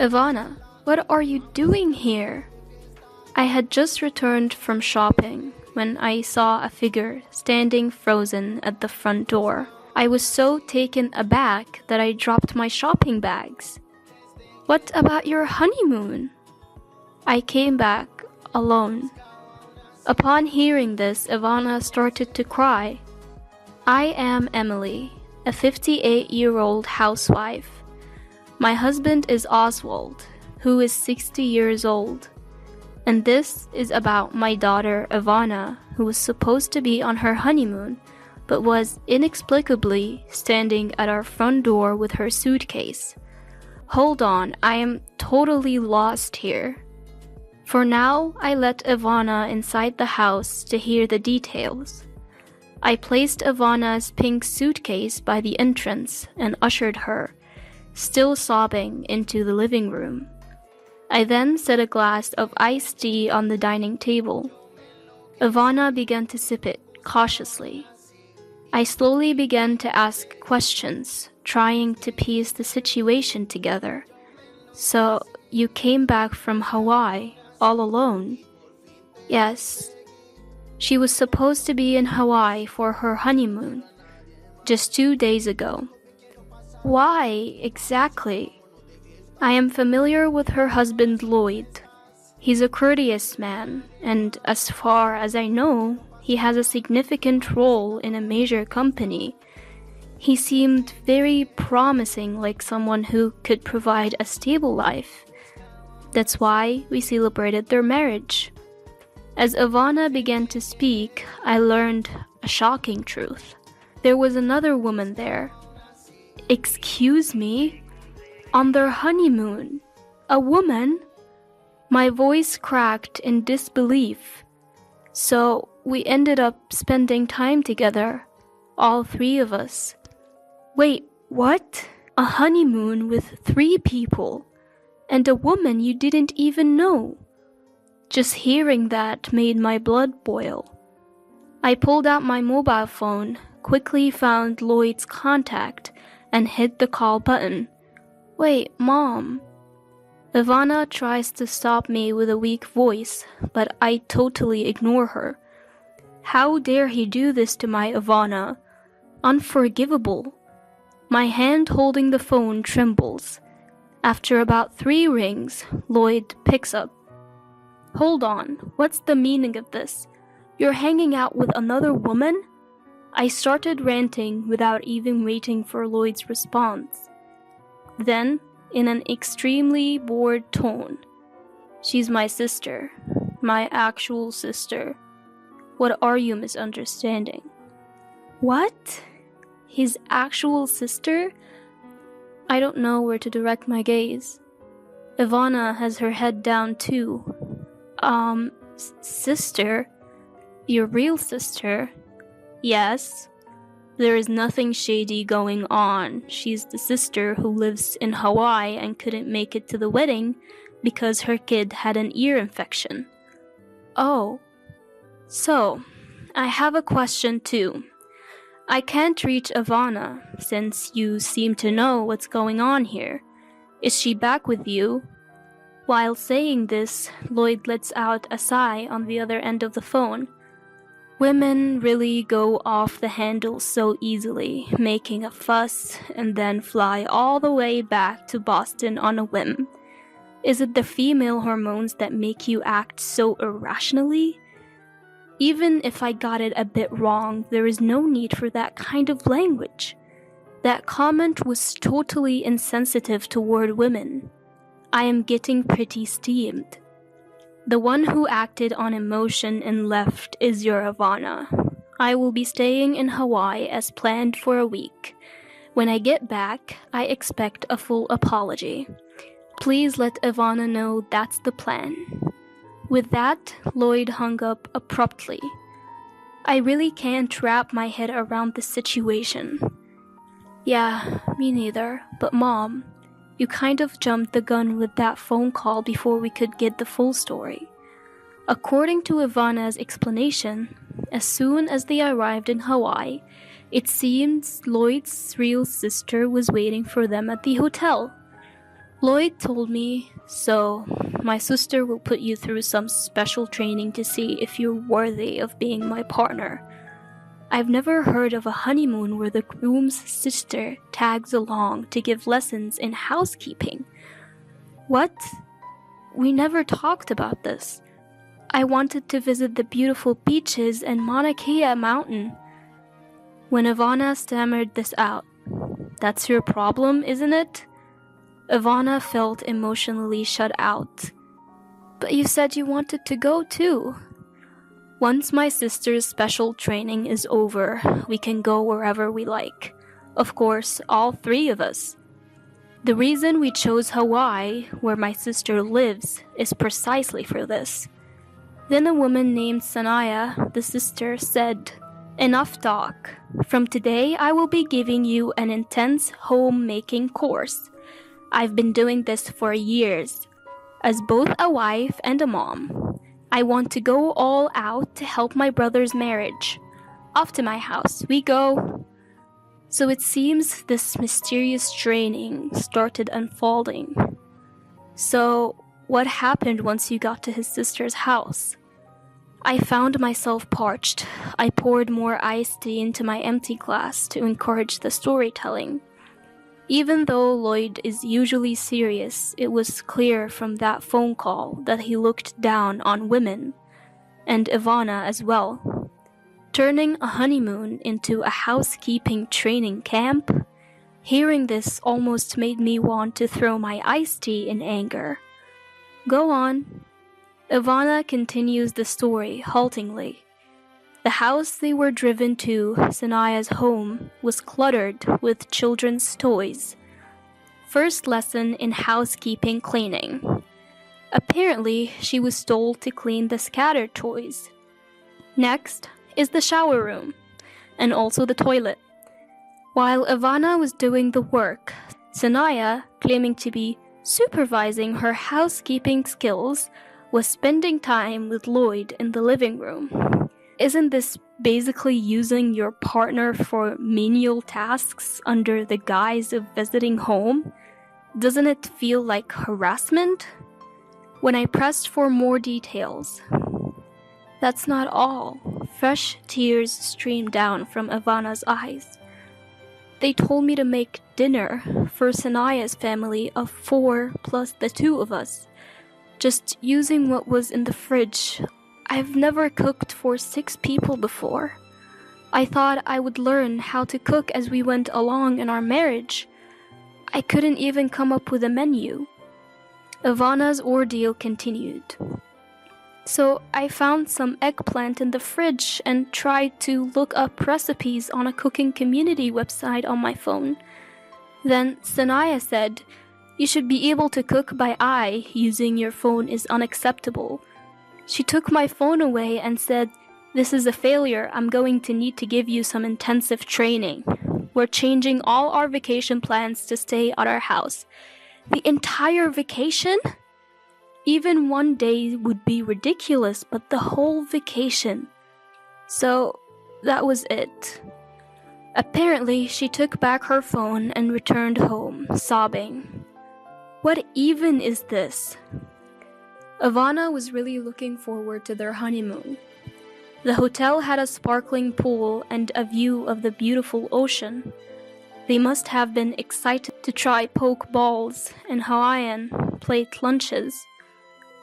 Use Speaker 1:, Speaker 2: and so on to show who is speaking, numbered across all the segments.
Speaker 1: Ivana, what are you doing here? I had just returned from shopping when I saw a figure standing frozen at the front door. I was so taken aback that I dropped my shopping bags. What about your honeymoon? I came back alone. Upon hearing this, Ivana started to cry. I am Emily, a 58-year-old housewife. My husband is Oswald, who is 60 years old. And this is about my daughter Ivana, who was supposed to be on her honeymoon, but was inexplicably standing at our front door with her suitcase. Hold on, I am totally lost here. For now, I let Ivana inside the house to hear the details. I placed Ivana's pink suitcase by the entrance and ushered her, still sobbing, into the living room. I then set a glass of iced tea on the dining table. Ivana began to sip it cautiously. I slowly began to ask questions, trying to piece the situation together. So, you came back from Hawaii all alone? Yes. She was supposed to be in Hawaii for her honeymoon, just 2 days ago. Why exactly? I am familiar with her husband Lloyd. He's a courteous man, and as far as I know, he has a significant role in a major company. He seemed very promising, like someone who could provide a stable life. That's why we celebrated their marriage. As Ivana began to speak, I learned a shocking truth. There was another woman there. Excuse me? On their honeymoon? A woman? My voice cracked in disbelief. So we ended up spending time together, all 3 of us. Wait, what? A honeymoon with 3 people? And a woman you didn't even know? Just hearing that made my blood boil. I pulled out my mobile phone, quickly found Lloyd's contact, and hit the call button. Wait, Mom. Ivana tries to stop me with a weak voice, but I totally ignore her. How dare he do this to my Ivana? Unforgivable. My hand holding the phone trembles. After about 3 rings, Lloyd picks up. Hold on, what's the meaning of this? You're hanging out with another woman? I started ranting without even waiting for Lloyd's response. Then, in an extremely bored tone, she's my sister, my actual sister. What are you misunderstanding? What? His actual sister? I don't know where to direct my gaze. Ivana has her head down too. Sister? Your real sister? Yes. There is nothing shady going on. She's the sister who lives in Hawaii and couldn't make it to the wedding because her kid had an ear infection. Oh. So, I have a question too. I can't reach Ivana since you seem to know what's going on here. Is she back with you? While saying this, Lloyd lets out a sigh on the other end of the phone. Women really go off the handle so easily, making a fuss and then fly all the way back to Boston on a whim. Is it the female hormones that make you act so irrationally? Even if I got it a bit wrong, there is no need for that kind of language. That comment was totally insensitive toward women. I am getting pretty steamed. The one who acted on emotion and left is your Ivana. I will be staying in Hawaii as planned for a week. When I get back, I expect a full apology. Please let Ivana know that's the plan. With that, Lloyd hung up abruptly. I really can't wrap my head around the situation. Yeah, me neither, but Mom, you kind of jumped the gun with that phone call before we could get the full story. According to Ivana's explanation, as soon as they arrived in Hawaii, it seems Lloyd's real sister was waiting for them at the hotel. Lloyd told me, so my sister will put you through some special training to see if you're worthy of being my partner. I've never heard of a honeymoon where the groom's sister tags along to give lessons in housekeeping. What? We never talked about this. I wanted to visit the beautiful beaches and Mauna Kea mountain. When Ivana stammered this out, "That's your problem, isn't it?" Ivana felt emotionally shut out. "But you said you wanted to go too." "Once my sister's special training is over, we can go wherever we like. Of course, all three of us. The reason we chose Hawaii, where my sister lives, is precisely for this." Then a woman named Sanaya, the sister, said, "Enough talk. From today, I will be giving you an intense homemaking course. I've been doing this for years. As both a wife and a mom, I want to go all out to help my brother's marriage. Off to my house we go." So it seems this mysterious training started unfolding. So, what happened once you got to his sister's house? I found myself parched. I poured more iced tea into my empty glass to encourage the storytelling. Even though Lloyd is usually serious, it was clear from that phone call that he looked down on women, and Ivana as well. Turning a honeymoon into a housekeeping training camp? Hearing this almost made me want to throw my iced tea in anger. Go on. Ivana continues the story haltingly. The house they were driven to, Sanaya's home, was cluttered with children's toys. First lesson in housekeeping cleaning. Apparently, she was told to clean the scattered toys. Next is the shower room, and also the toilet. While Ivana was doing the work, Sanaya, claiming to be supervising her housekeeping skills, was spending time with Lloyd in the living room. Isn't this basically using your partner for menial tasks under the guise of visiting home? Doesn't it feel like harassment? When I pressed for more details, that's not all. Fresh tears streamed down from Ivana's eyes. They told me to make dinner for Sanaya's family of 4 plus the 2 of us, just using what was in the fridge. I've never cooked for 6 people before. I thought I would learn how to cook as we went along in our marriage. I couldn't even come up with a menu. Ivana's ordeal continued. So I found some eggplant in the fridge and tried to look up recipes on a cooking community website on my phone. Then Sanaya said, "You should be able to cook by eye. Using your phone is unacceptable." She took my phone away and said, "This is a failure. I'm going to need to give you some intensive training. We're changing all our vacation plans to stay at our house." The entire vacation? Even one day would be ridiculous, but the whole vacation. So that was it. Apparently, she took back her phone and returned home, sobbing. What even is this? Ivana was really looking forward to their honeymoon. The hotel had a sparkling pool and a view of the beautiful ocean. They must have been excited to try poke balls and Hawaiian plate lunches.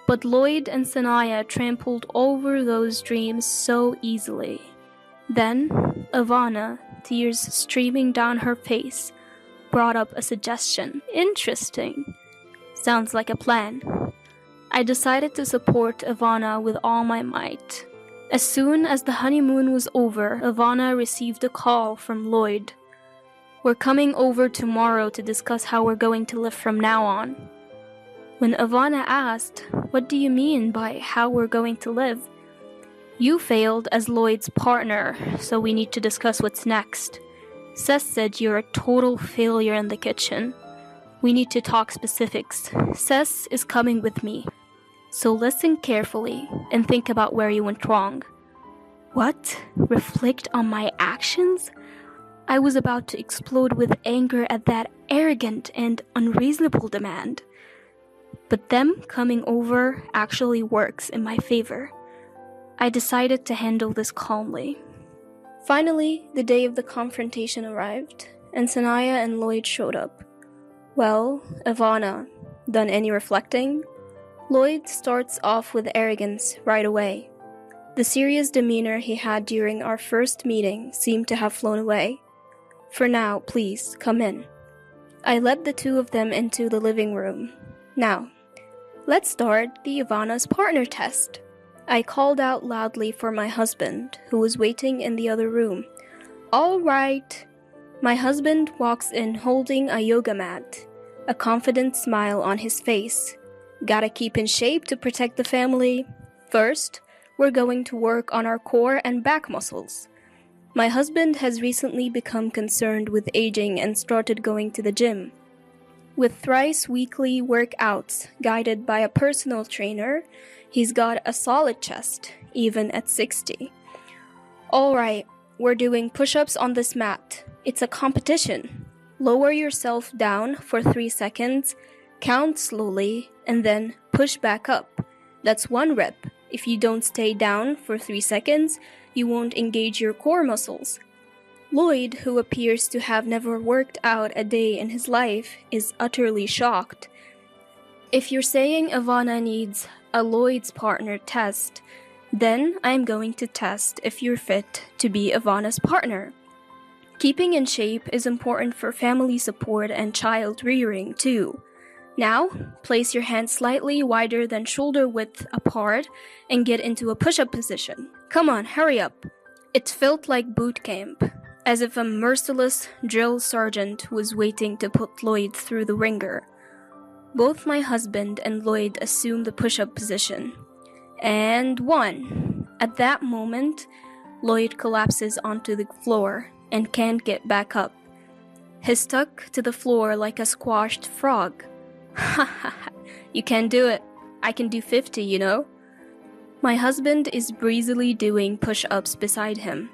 Speaker 1: But Lloyd and Sanaya trampled over those dreams so easily. Then, Ivana, tears streaming down her face, brought up a suggestion. Interesting. Sounds like a plan. I decided to support Ivana with all my might. As soon as the honeymoon was over, Ivana received a call from Lloyd. "We're coming over tomorrow to discuss how we're going to live from now on." When Ivana asked, "What do you mean by how we're going to live?" "You failed as Lloyd's partner, so we need to discuss what's next. Seth said you're a total failure in the kitchen. We need to talk specifics. Seth is coming with me. So listen carefully and think about where you went wrong." What? Reflect on my actions? I was about to explode with anger at that arrogant and unreasonable demand. but them coming over actually works in my favor. I decided to handle this calmly. Finally, the day of the confrontation arrived, and Sanaya and Lloyd showed up. Well, Ivana, done any reflecting? Lloyd starts off with arrogance right away. The serious demeanor he had during our first meeting seemed to have flown away. For now, please, come in. I led the two of them into the living room. Now, let's start the Ivana's partner test. I called out loudly for my husband, who was waiting in the other room. All right. My husband walks in holding a yoga mat, a confident smile on his face. Gotta keep in shape to protect the family. First, we're going to work on our core and back muscles. My husband has recently become concerned with aging and started going to the gym. With thrice weekly workouts guided by a personal trainer, he's got a solid chest, even at 60. Alright, we're doing push-ups on this mat. It's a competition. Lower yourself down for 3 seconds, count slowly, and then push back up. That's 1 rep. If you don't stay down for 3 seconds, you won't engage your core muscles. Lloyd, who appears to have never worked out a day in his life, is utterly shocked. If you're saying Ivana needs a Lloyd's partner test, then I'm going to test if you're fit to be Ivana's partner. Keeping in shape is important for family support and child rearing too. Now, place your hands slightly wider than shoulder width apart and get into a push-up position. Come on, hurry up. It felt like boot camp, as if a merciless drill sergeant was waiting to put Lloyd through the ringer. Both my husband and Lloyd assume the push-up position. And 1. At that moment, Lloyd collapses onto the floor and can't get back up. He's stuck to the floor like a squashed frog. Ha ha ha, you can't do it. I can do 50, you know. My husband is breezily doing push-ups beside him.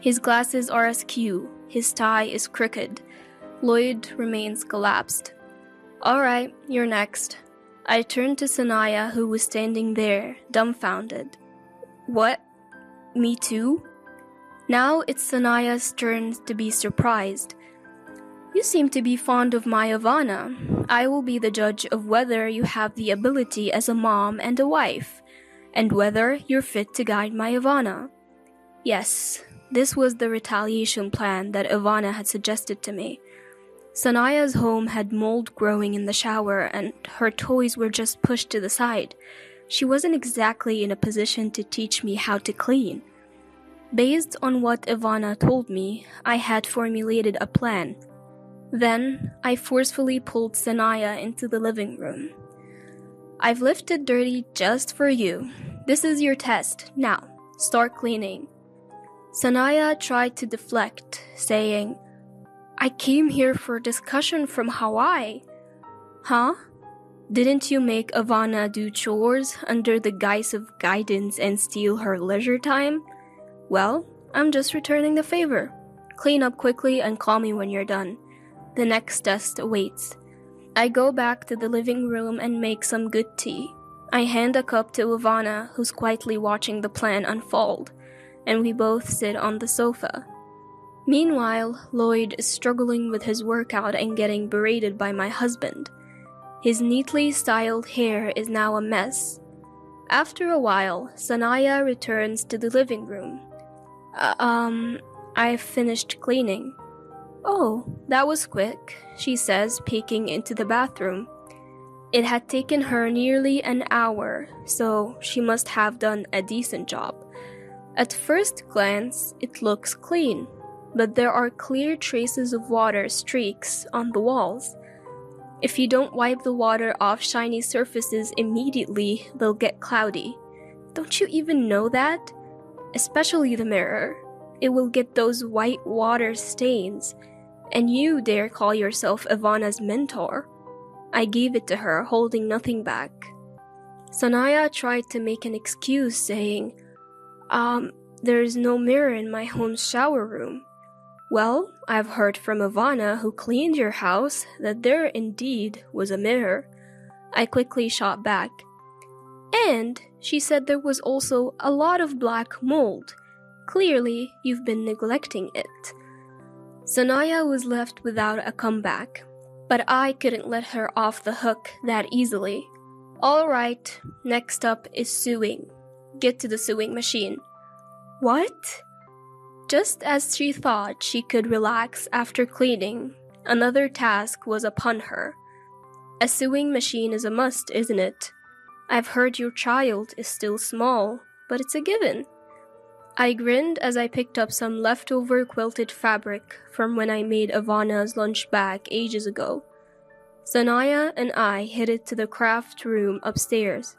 Speaker 1: His glasses are askew, his tie is crooked. Lloyd remains collapsed. Alright, you're next. I turned to Sanaya, who was standing there, dumbfounded. What? Me too? Now it's Sanaya's turn to be surprised. You seem to be fond of my Ivana. I will be the judge of whether you have the ability as a mom and a wife, and whether you're fit to guide my Ivana. Yes, this was the retaliation plan that Ivana had suggested to me. Sanaya's home had mold growing in the shower and her toys were just pushed to the side. She wasn't exactly in a position to teach me how to clean. Based on what Ivana told me, I had formulated a plan. Then, I forcefully pulled Sanaya into the living room. I've lifted dirty just for you. This is your test. Now, start cleaning. Sanaya tried to deflect, saying, I came here for discussion from Hawaii. Huh? Didn't you make Ivana do chores under the guise of guidance and steal her leisure time? Well, I'm just returning the favor. Clean up quickly and call me when you're done. The next test awaits. I go back to the living room and make some good tea. I hand a cup to Ivana, who's quietly watching the plan unfold, and we both sit on the sofa. Meanwhile, Lloyd is struggling with his workout and getting berated by my husband. His neatly styled hair is now a mess. After a while, Sanaya returns to the living room. I've finished cleaning. Oh, that was quick, she says, peeking into the bathroom. It had taken her nearly an hour, so she must have done a decent job. At first glance, it looks clean, but there are clear traces of water streaks on the walls. If you don't wipe the water off shiny surfaces immediately, they'll get cloudy. Don't you even know that? Especially the mirror. It will get those white water stains. And you dare call yourself Ivana's mentor? I gave it to her, holding nothing back. Sanaya tried to make an excuse, saying, there is no mirror in my home shower room. Well, I've heard from Ivana, who cleaned your house, that there indeed was a mirror. I quickly shot back. And she said there was also a lot of black mold. Clearly, you've been neglecting it. Sanaya was left without a comeback, but I couldn't let her off the hook that easily. Alright, next up is sewing. Get to the sewing machine. What? Just as she thought she could relax after cleaning, another task was upon her. A sewing machine is a must, isn't it? I've heard your child is still small, but it's a given. I grinned as I picked up some leftover quilted fabric from when I made Ivana's lunch bag ages ago. Sanaya and I headed to the craft room upstairs.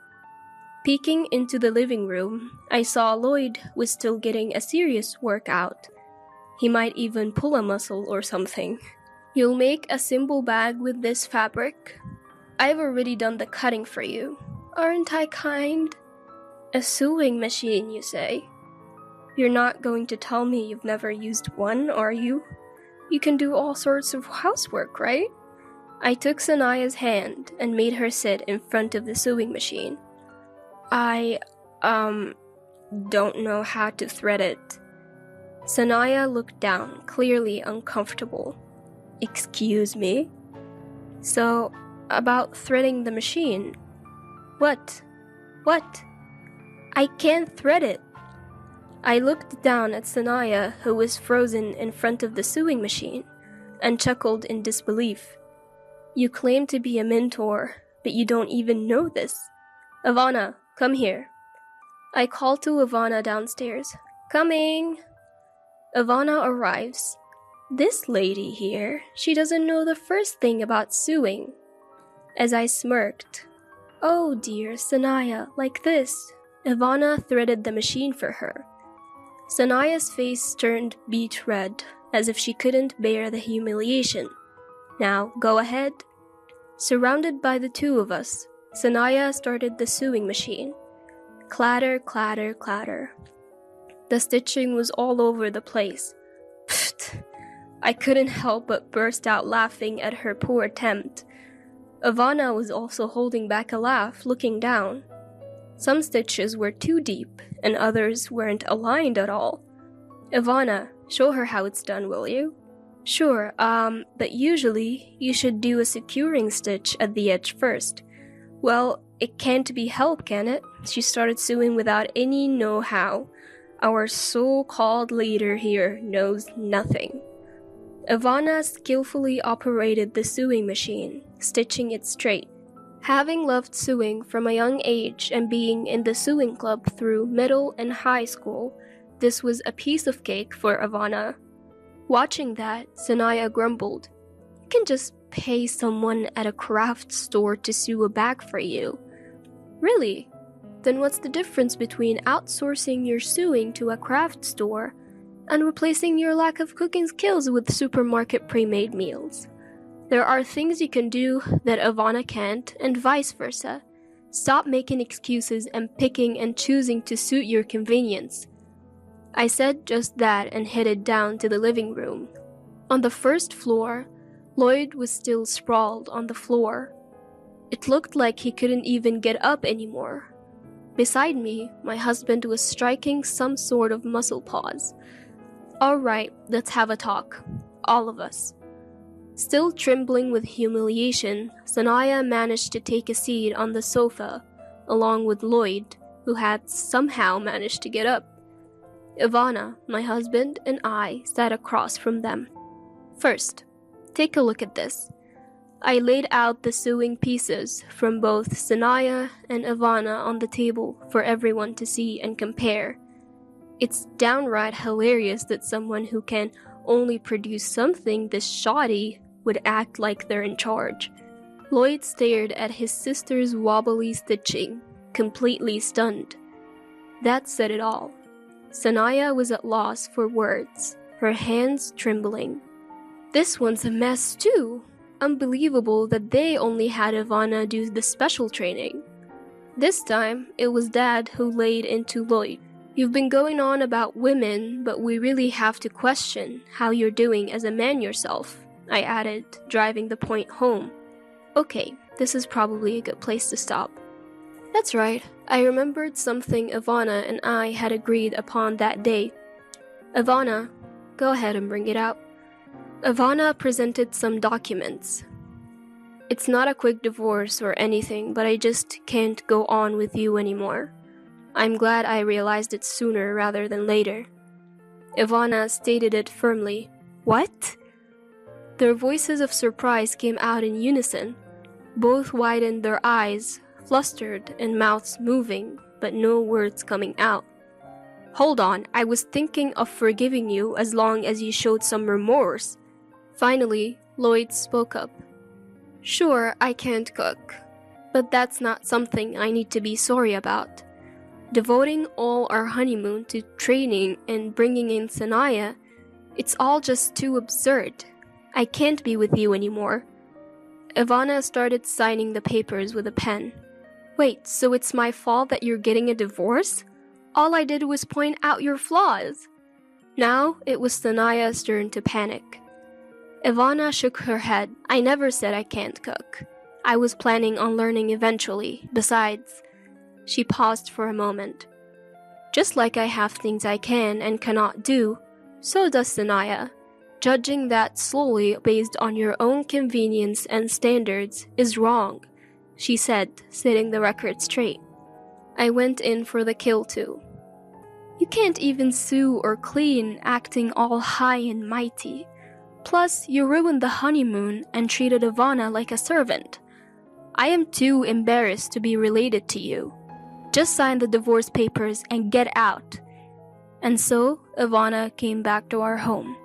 Speaker 1: Peeking into the living room, I saw Lloyd was still getting a serious workout. He might even pull a muscle or something. You'll make a simple bag with this fabric? I've already done the cutting for you. Aren't I kind? A sewing machine, you say? You're not going to tell me you've never used one, are you? You can do all sorts of housework, right? I took Sanaya's hand and made her sit in front of the sewing machine. I, don't know how to thread it. Sanaya looked down, clearly uncomfortable. Excuse me? So, about threading the machine. What? I can't thread it. I looked down at Sanaya, who was frozen in front of the sewing machine, and chuckled in disbelief. You claim to be a mentor, but you don't even know this. Ivana, come here. I called to Ivana downstairs. Coming! Ivana arrives. This lady here, she doesn't know the first thing about sewing. As I smirked, oh dear, Sanaya, like this. Ivana threaded the machine for her. Sanaya's face turned beet red, as if she couldn't bear the humiliation. Now, go ahead. Surrounded by the two of us, Sanaya started the sewing machine. Clatter, clatter, clatter. The stitching was all over the place. Pfft! I couldn't help but burst out laughing at her poor attempt. Ivana was also holding back a laugh, looking down. Some stitches were too deep, and others weren't aligned at all. Ivana, show her how it's done, will you? Sure, but usually you should do a securing stitch at the edge first. Well, it can't be helped, can it? She started sewing without any know-how. Our so-called leader here knows nothing. Ivana skillfully operated the sewing machine, stitching it straight. Having loved sewing from a young age and being in the sewing club through middle and high school, this was a piece of cake for Ivana. Watching that, Sanaya grumbled, You can just pay someone at a craft store to sew a bag for you. Really? Then what's the difference between outsourcing your sewing to a craft store and replacing your lack of cooking skills with supermarket pre-made meals? There are things you can do that Ivana can't, and vice versa. Stop making excuses and picking and choosing to suit your convenience. I said just that and headed down to the living room. On the first floor, Lloyd was still sprawled on the floor. It looked like he couldn't even get up anymore. Beside me, my husband was striking some sort of muscle pause. All right, let's have a talk. All of us. Still trembling with humiliation, Sanaya managed to take a seat on the sofa, along with Lloyd, who had somehow managed to get up. Ivana, my husband, and I sat across from them. First, take a look at this. I laid out the sewing pieces from both Sanaya and Ivana on the table for everyone to see and compare. It's downright hilarious that someone who can only produce something this shoddy would act like they're in charge. Lloyd stared at his sister's wobbly stitching, completely stunned. That said it all. Sanaya was at loss for words, her hands trembling. This one's a mess too. Unbelievable that they only had Ivana do the special training. This time, it was Dad who laid into Lloyd. You've been going on about women, but we really have to question how you're doing as a man yourself, I added, driving the point home. Okay, this is probably a good place to stop. That's right, I remembered something Ivana and I had agreed upon that day. Ivana, go ahead and bring it out. Ivana presented some documents. It's not a quick divorce or anything, but I just can't go on with you anymore. I'm glad I realized it sooner rather than later. Ivana stated it firmly. What? Their voices of surprise came out in unison. Both widened their eyes, flustered and mouths moving, but no words coming out. Hold on, I was thinking of forgiving you as long as you showed some remorse. Finally, Lloyd spoke up. Sure, I can't cook, but that's not something I need to be sorry about. Devoting all our honeymoon to training and bringing in Sanaya, it's all just too absurd. I can't be with you anymore. Ivana started signing the papers with a pen. Wait, so it's my fault that you're getting a divorce? All I did was point out your flaws. Now it was Sanaya's turn to panic. Ivana shook her head. I never said I can't cook. I was planning on learning eventually. Besides, she paused for a moment. Just like I have things I can and cannot do, so does Sanaya. Judging that slowly based on your own convenience and standards is wrong, she said, setting the record straight. I went in for the kill too. You can't even sew or clean acting all high and mighty. Plus, you ruined the honeymoon and treated Ivana like a servant. I am too embarrassed to be related to you. Just sign the divorce papers and get out. And so, Ivana came back to our home.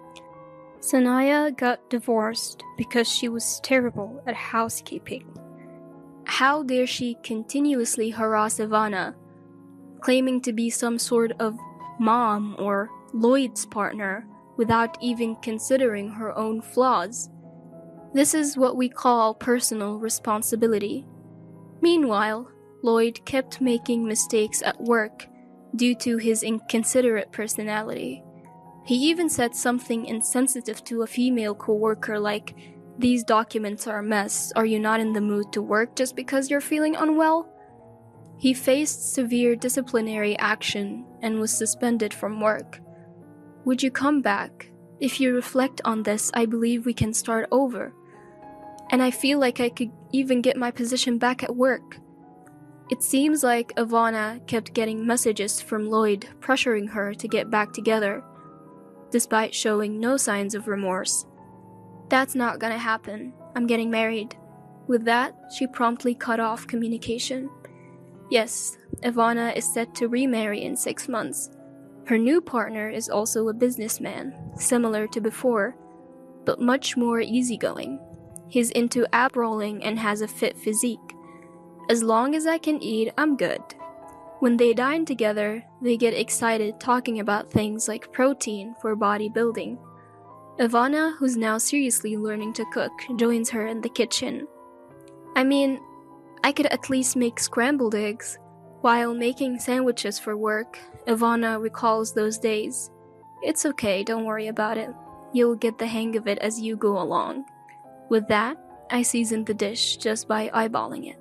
Speaker 1: Sanaya got divorced because she was terrible at housekeeping. How dare she continuously harass Ivana, claiming to be some sort of mom or Lloyd's partner without even considering her own flaws. This is what we call personal responsibility. Meanwhile, Lloyd kept making mistakes at work due to his inconsiderate personality. He even said something insensitive to a female coworker like, "These documents are a mess. Are you not in the mood to work just because you're feeling unwell?" He faced severe disciplinary action and was suspended from work. Would you come back? If you reflect on this, I believe we can start over. And I feel like I could even get my position back at work. It seems like Ivana kept getting messages from Lloyd pressuring her to get back together, despite showing no signs of remorse. That's not gonna happen. I'm getting married. With that, she promptly cut off communication. Yes, Ivana is set to remarry in 6 months. Her new partner is also a businessman, similar to before, but much more easygoing. He's into ab rolling and has a fit physique. As long as I can eat, I'm good. When they dine together, they get excited talking about things like protein for bodybuilding. Ivana, who's now seriously learning to cook, joins her in the kitchen. I mean, I could at least make scrambled eggs. While making sandwiches for work, Ivana recalls those days. It's okay, don't worry about it. You'll get the hang of it as you go along. With that, I seasoned the dish just by eyeballing it.